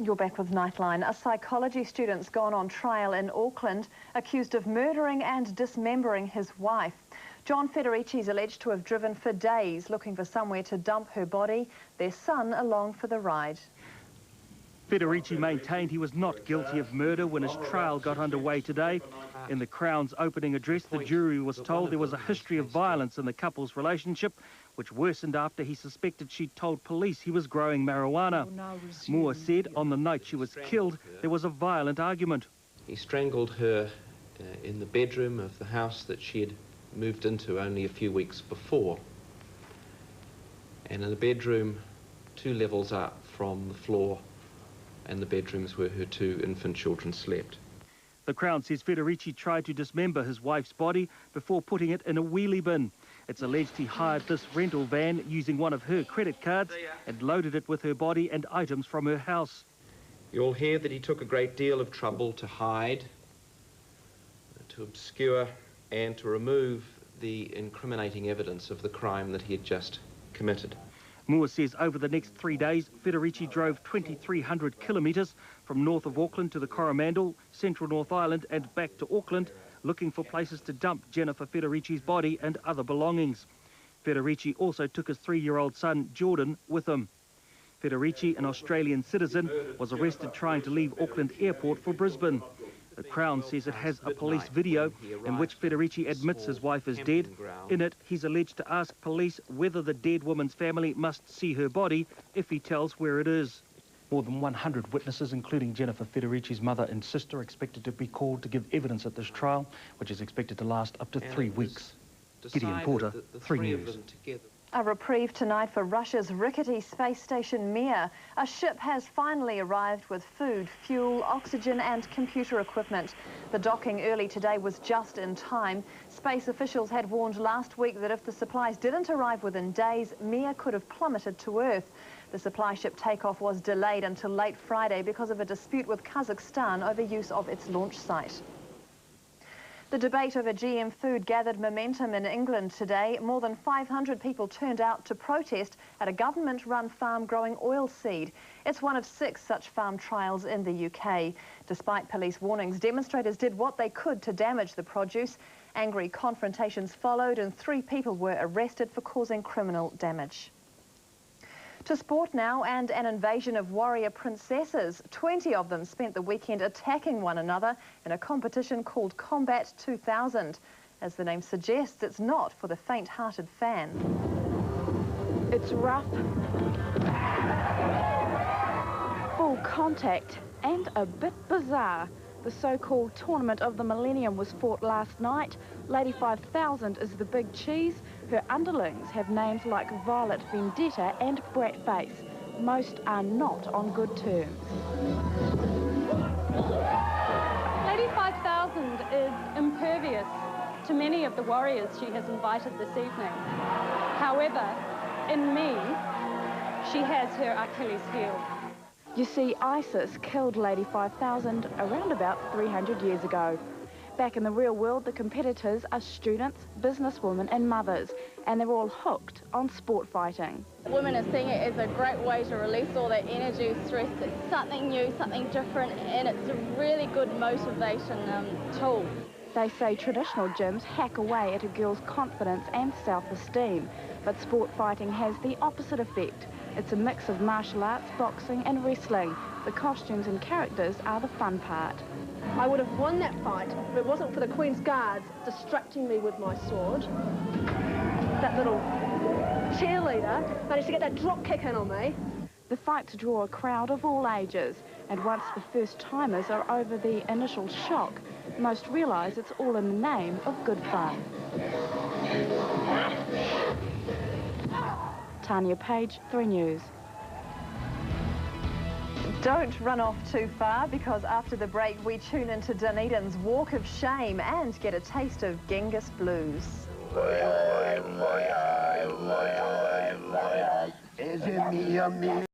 You're back with Nightline. A psychology student's gone on trial in Auckland, accused of murdering and dismembering his wife. John Federici is alleged to have driven for days looking for somewhere to dump her body, their son along for the ride. Federici maintained he was not guilty of murder when his trial got underway today. In the Crown's opening address, the jury was told there was a history of violence in the couple's relationship, which worsened after he suspected she'd told police he was growing marijuana. Moore said on the night she was killed, there was a violent argument. He strangled her in the bedroom of the house that she had moved into only a few weeks before. And in the bedroom, 2 levels up from the floor, and the bedrooms where her 2 infant children slept. The Crown says Federici tried to dismember his wife's body before putting it in a wheelie bin. It's alleged he hired this rental van using one of her credit cards and loaded it with her body and items from her house. You'll hear that he took a great deal of trouble to hide, to obscure and to remove the incriminating evidence of the crime that he had just committed. Moore says over the next 3 days, Federici drove 2,300 kilometres from north of Auckland to the Coromandel, central North Island and back to Auckland, looking for places to dump Jennifer Federici's body and other belongings. Federici also took his 3-year-old son, Jordan, with him. Federici, an Australian citizen, was arrested trying to leave Auckland Airport for Brisbane. The Crown says it has a police video in which Federici admits his wife is dead. In it, he's alleged to ask police whether the dead woman's family must see her body if he tells where it is. More than 100 witnesses, including Jennifer Federici's mother and sister, are expected to be called to give evidence at this trial, which is expected to last up to 3 weeks. Gideon Porter, 3 News. A reprieve tonight for Russia's rickety space station Mir. A ship has finally arrived with food, fuel, oxygen and computer equipment. The docking early today was just in time. Space officials had warned last week that if the supplies didn't arrive within days, Mir could have plummeted to Earth. The supply ship takeoff was delayed until late Friday because of a dispute with Kazakhstan over use of its launch site. The debate over GM food gathered momentum in England today. More than 500 people turned out to protest at a government-run farm growing oilseed. It's one of 6 such farm trials in the UK. Despite police warnings, demonstrators did what they could to damage the produce. Angry confrontations followed and 3 people were arrested for causing criminal damage. To sport now, and an invasion of warrior princesses. 20 of them spent the weekend attacking one another in a competition called Combat 2000. As the name suggests, it's not for the faint-hearted fan. It's rough, full contact, and a bit bizarre. The so-called Tournament of the Millennium was fought last night. Lady 5000 is the big cheese. Her underlings have names like Violet Vendetta and Bratface. Most are not on good terms. Lady 5000 is impervious to many of the warriors she has invited this evening. However, in me, she has her Achilles heel. You see, ISIS killed Lady 5000 around about 300 years ago. Back in the real world, the competitors are students, businesswomen and mothers, and they're all hooked on sport fighting. Women are seeing it as a great way to release all that energy, stress. It's something new, something different, and it's a really good motivation tool. They say traditional gyms hack away at a girl's confidence and self-esteem, but sport fighting has the opposite effect. It's a mix of martial arts, boxing and wrestling. The costumes and characters are the fun part. I would have won that fight if it wasn't for the Queen's Guards distracting me with my sword. That little cheerleader managed to get that drop kick in on me. The fights draw a crowd of all ages, and once the first-timers are over the initial shock, most realise it's all in the name of good fun. Tanya Page, 3 News. Don't run off too far, because after the break we tune into Dunedin's Walk of Shame and get a taste of Genghis Blues. Is it me,